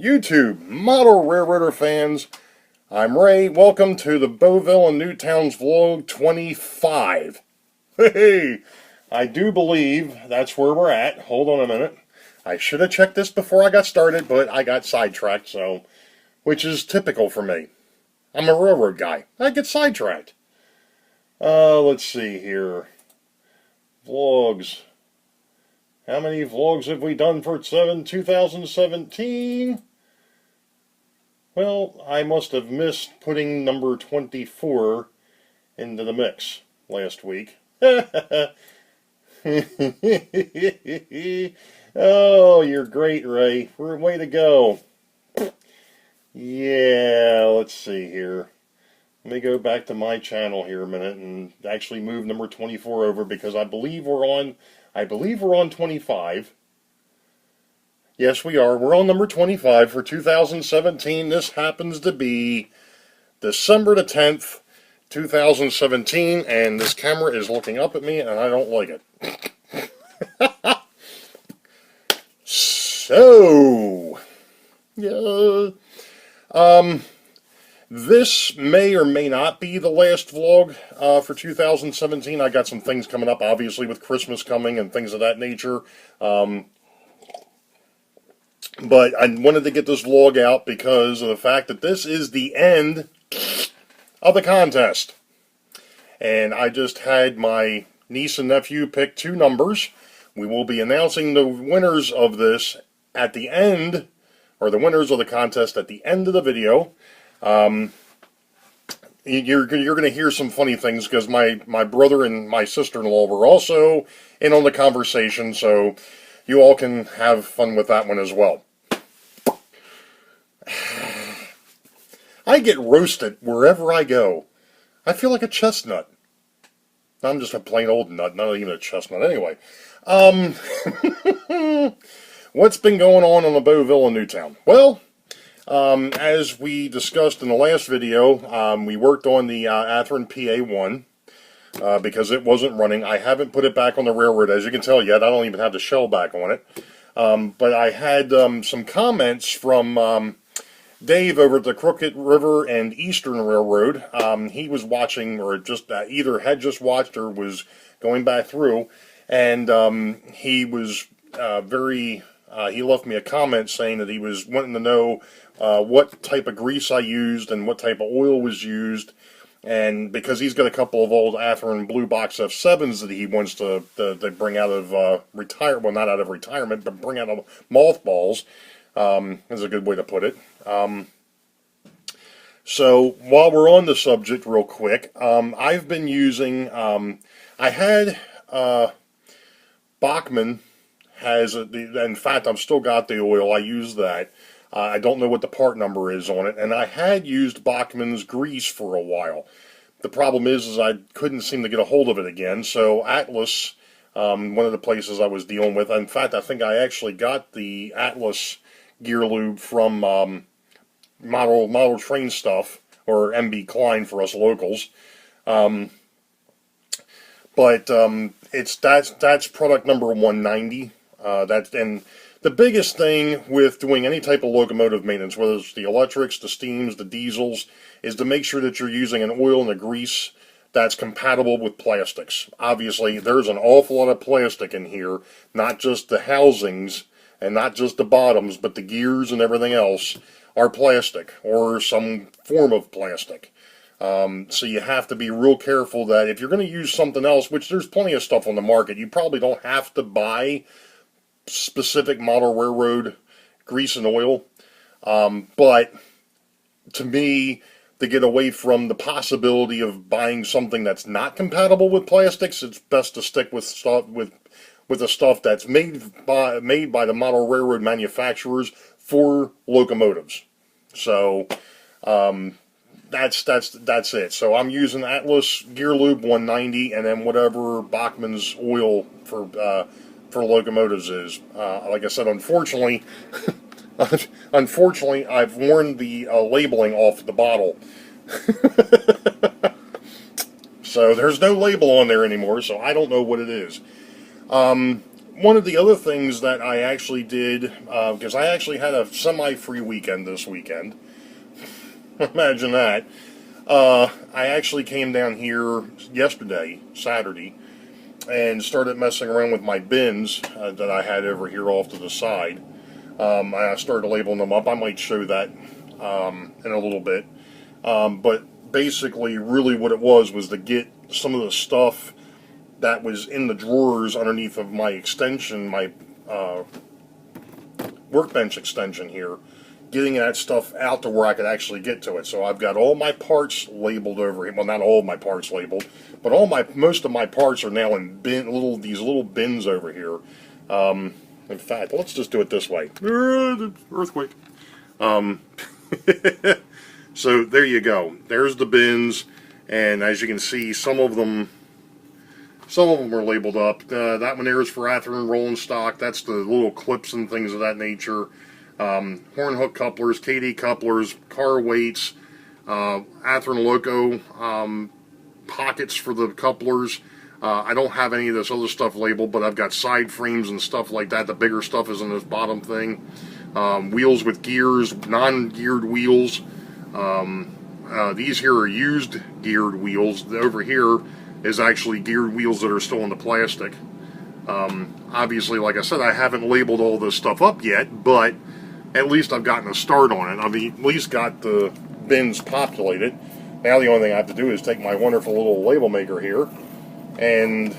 YouTube model railroader fans. I'm Ray. Welcome to the Boeville and Newtown's vlog 25. Hey, I do believe that's where we're at. Hold on a minute. I should have checked this before I got started, but I got sidetracked, so which is typical for me. I'm a railroad guy. I get sidetracked. Let's see here. Vlogs. How many vlogs have we done for 2017? Well, I must have missed putting number 24 into the mix last week. Oh, you're great, Ray. Way to go. Yeah, let's see here. Let me go back to my channel here a minute and actually move number 24 over because I believe we're on 25. Yes, we are. We're on number 25 for 2017. This happens to be December the 10th, 2017, and this camera is looking up at me, and I don't like it. So, yeah, this may or may not be the last vlog for 2017. I got some things coming up, obviously, with Christmas coming and things of that nature. But I wanted to get this vlog out because of the fact that this is the end of the contest. And I just had my niece and nephew pick two numbers. We will be announcing the winners of this at the end, or the winners of the contest at the end of the video. You're going to hear some funny things because my brother and my sister-in-law were also in on the conversation, so you all can have fun with that one as well. I get roasted wherever I go. I feel like a chestnut. I'm just a plain old nut, not even a chestnut. Anyway, what's been going on the Boeville in Newtown? Well, as we discussed in the last video, we worked on the Athearn PA1 because it wasn't running. I haven't put it back on the railroad, as you can tell yet. I don't even have the shell back on it. But I had some comments from Dave over at the Crooked River and Eastern Railroad. He was watching, or just either had just watched or was going back through, and he was he left me a comment saying that he was wanting to know what type of grease I used and what type of oil was used, and because he's got a couple of old Athearn Blue Box F7s that he wants to bring out of retirement, well, not out of retirement, but bring out of mothballs, is a good way to put it. So while we're on the subject real quick, I've been using, I had Bachmann has, in fact, I've still got the oil. I use that. I don't know what the part number is on it, and I had used Bachmann's grease for a while. The problem is I couldn't seem to get a hold of it again, so Atlas, one of the places I was dealing with, in fact, I think I actually got the Atlas gear lube from model train stuff, or MB Klein for us locals. But that's product number 190. And the biggest thing with doing any type of locomotive maintenance, whether it's the electrics, the steams, the diesels, is to make sure that you're using an oil and a grease that's compatible with plastics. Obviously, there's an awful lot of plastic in here, not just the housings and not just the bottoms, but the gears and everything else are plastic or some form of plastic. So you have to be real careful that if you're going to use something else, which there's plenty of stuff on the market, you probably don't have to buy specific model railroad grease and oil. But to me, to get away from the possibility of buying something that's not compatible with plastics, it's best to stick with stuff with the stuff that's made by the model railroad manufacturers for locomotives. So that's it. So I'm using Atlas Gear Lube 190, and then whatever Bachmann's oil for locomotives is. Like I said, unfortunately, I've worn the labeling off the bottle. So there's no label on there anymore, so I don't know what it is. one of the other things that I actually did, because I actually had a semi-free weekend this weekend. Imagine that. I actually came down here yesterday, Saturday, and started messing around with my bins that I had over here off to the side. I started labeling them up. I might show that in a little bit. But basically, really what it was to get some of the stuff that was in the drawers underneath of my extension, my workbench extension here, getting that stuff out to where I could actually get to it. So I've got all my parts labeled over here. Well, not all of my parts labeled, but most of my parts are now in these little bins over here. In fact, let's just do it this way. Earthquake. So there you go. There's the bins, and as you can see, some of them are labeled up. That one there is for Atherton rolling stock. That's the little clips and things of that nature. Horn hook couplers, KD couplers, car weights, Atherton Loco pockets for the couplers. I don't have any of this other stuff labeled, but I've got side frames and stuff like that. The bigger stuff is in this bottom thing. Wheels with gears, non-geared wheels. These here are used geared wheels. Over here is actually geared wheels that are still in the plastic. Obviously, like I said, I haven't labeled all this stuff up yet, but at least I've gotten a start on it. I've at least got the bins populated. Now the only thing I have to do is take my wonderful little label maker here and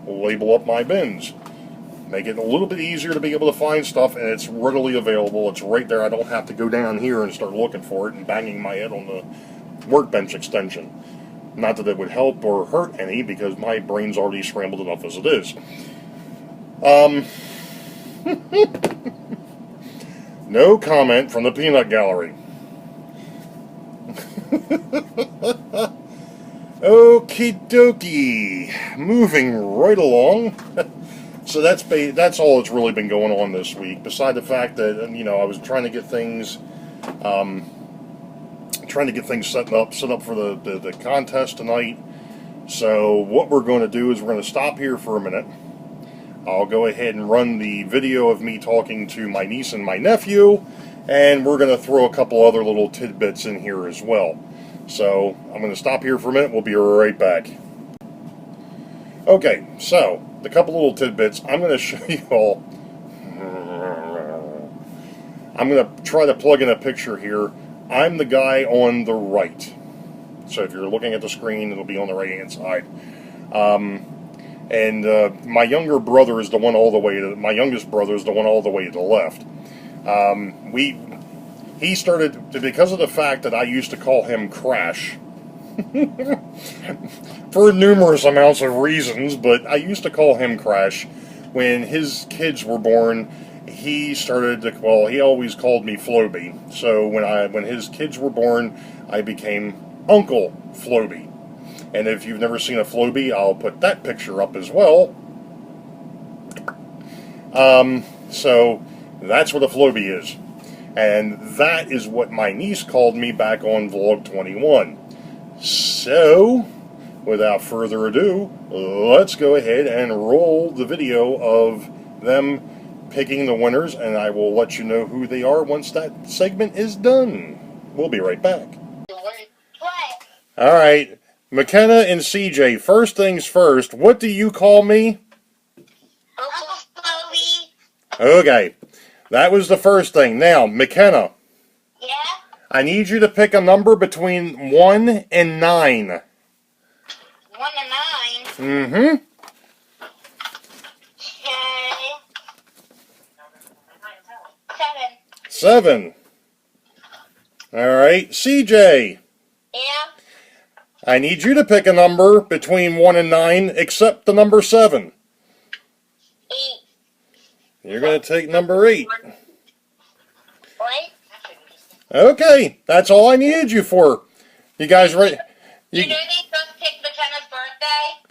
label up my bins. Make it a little bit easier to be able to find stuff, and it's readily available. It's right there. I don't have to go down here and start looking for it and banging my head on the workbench extension. Not that it would help or hurt any, because my brain's already scrambled enough as it is. No comment from the peanut gallery. Okie dokie. Moving right along. So that's all that's really been going on this week. Beside the fact that I was trying to get things set up for the contest tonight. So what we're going to do is we're going to stop here for a minute. I'll go ahead and run the video of me talking to my niece and my nephew, and we're going to throw a couple other little tidbits in here as well. So I'm going to stop here for a minute. We'll be right back. Okay, so the couple little tidbits I'm going to show you all. I'm going to try to plug in a picture here. I'm the guy on the right. So if you're looking at the screen, it'll be on the right-hand side. And my younger brother is the one all the way to my youngest brother is the one all the way to the left. He started because of the fact that I used to call him Crash. For numerous amounts of reasons, but I used to call him Crash. When his kids were born, he always called me Floby. So when his kids were born, I became Uncle Floby. And if you've never seen a Floby, I'll put that picture up as well. So that's what a Floby is. And that is what my niece called me back on Vlog 21. So, without further ado, let's go ahead and roll the video of them picking the winners, and I will let you know who they are once that segment is done. We'll be right back. Alright, McKenna and CJ, first things first, what do you call me? Uncle Chloe. Okay, that was the first thing. Now, McKenna. Yeah? I need you to pick a number between 1 and 9. 1 and 9? Mm-hmm. Okay. 7. 7. Alright, CJ. Yeah? I need you to pick a number between 1 and 9, except the number 7. 8. You're going to take number 8. What? Okay, that's all I needed you for. You guys ready? You know they just picked McKenna's birthday?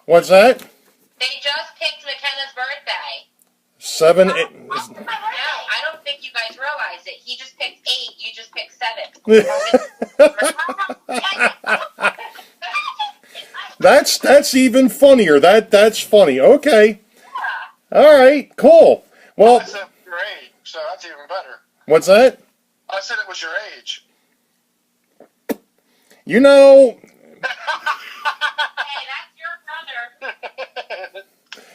What's that? They just picked McKenna's birthday. 7, 8. No, I don't think you guys realize it. He just picked 8, you just picked 7. That's even funnier. That's funny. Okay. All right, cool. Well, I said your age, so that's even better. what's that? I said it was your age. You know, Hey, that's your brother.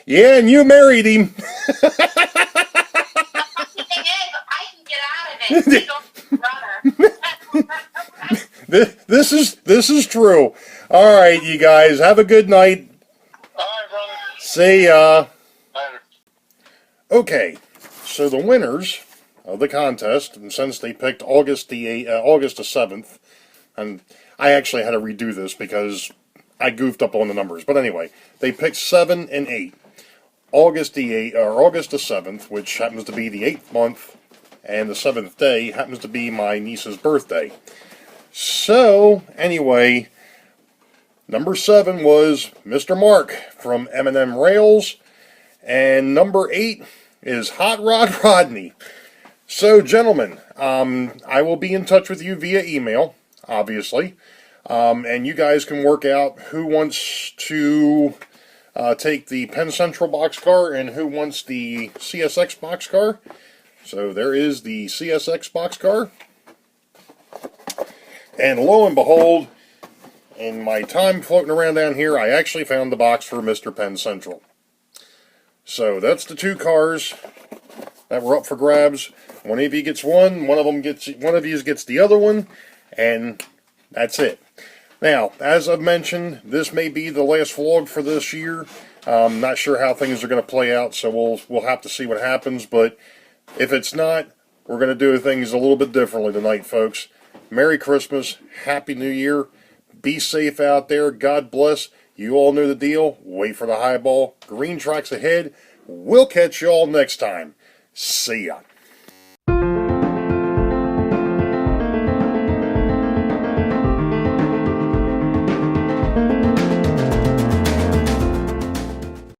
yeah, and you married him. The thing is, I can get out of it. He's only brother. This is true. All right, you guys, have a good night. All right, brother. See ya. Later. Okay, so the winners of the contest, and since they picked August the 7th, and I actually had to redo this because I goofed up on the numbers. But anyway, they picked 7 and 8. August the 7th, which happens to be the 8th month, and the 7th day happens to be my niece's birthday. So anyway, number 7 was Mr. Mark from M&M Rails, and number 8 is Hot Rod Rodney. So gentlemen, I will be in touch with you via email, obviously, and you guys can work out who wants to take the Penn Central boxcar and who wants the CSX boxcar. So there is the CSX boxcar. And lo and behold, in my time floating around down here, I actually found the box for Mr. Penn Central. So that's the 2 cars that were up for grabs. One of you gets one, one of you gets the other one, and that's it. Now, as I've mentioned, this may be the last vlog for this year. I'm not sure how things are going to play out, so we'll have to see what happens. But if it's not, we're going to do things a little bit differently tonight, folks. Merry Christmas, Happy New Year. Be safe out there. God bless. You all know the deal. Wait for the highball. Green tracks ahead. We'll catch you all next time. See ya.